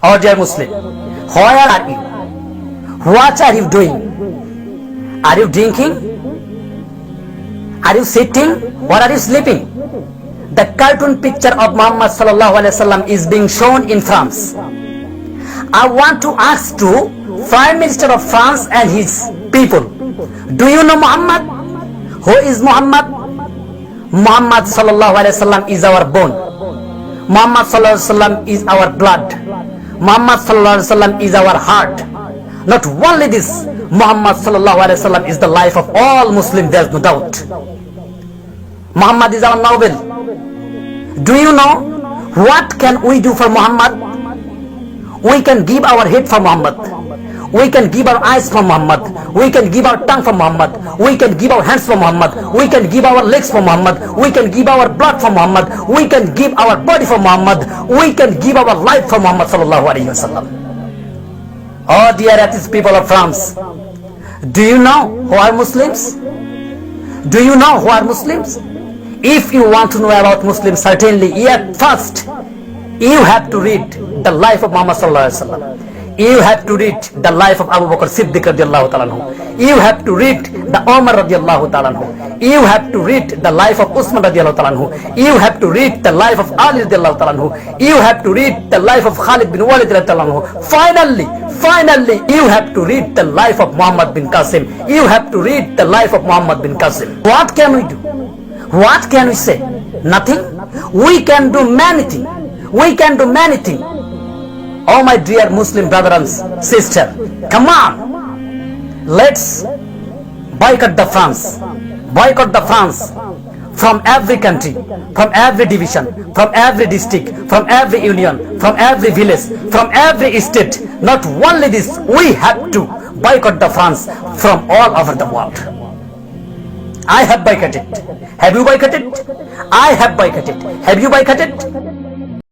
Oh dear Muslim, where are you? What are you doing? Are you drinking? Are you sitting or are you sleeping? The cartoon picture of Muhammad sallallahu alaihi wasallam is being shown in France. I want to ask to Prime Minister of France and his people, do you know Muhammad? Who is Muhammad? Muhammad sallallahu alaihi wasallam is our bone. Muhammad sallallahu alaihi wasallam is our blood. Muhammad sallallahu alaihi wasallam is our heart. Not only this, Muhammad sallallahu alaihi wasallam is the life of all Muslims, there's no doubt. Muhammad is our novel. Do you know what can we do for Muhammad? We can give our head for Muhammad. We can give our eyes for Muhammad. We can give our tongue for Muhammad. We can give our hands for Muhammad. We can give our legs for Muhammad. We can give our blood for Muhammad. We can give our body for Muhammad. We can give our life for Muhammad sallallahu alaihi wasallam. Oh dear atheist people of France, do you know who are Muslims? Do you know who are Muslims? If you want to know about Muslims, certainly, yet first, you have to read the life of Muhammad sallallahu alaihi wasallam. You have to read the life of Abu Bakr Siddiq radiallahu ta'ala anhu. You have to read the Umar radiallahu ta'ala anhu. You have to read the life of Usman radiallahu ta'ala anhu. You have to read the life of Ali radiallahu ta'ala anhu. You have to read the life of Khalid bin Walid radiallahu anhu. Finally, you have to read the life of Muhammad bin Qasim. You have to read the life of Muhammad bin Qasim. What can we do? What can we say? Nothing. We can do many things. We can do many things. Oh my dear Muslim brother and sister, come on. Let's boycott the France. Boycott the France from every country, from every division, from every district, from every union, from every village, from every state. Not only this, we have to boycott the France from all over the world. I have boycotted. Have you boycotted? I have boycotted. Have you boycotted?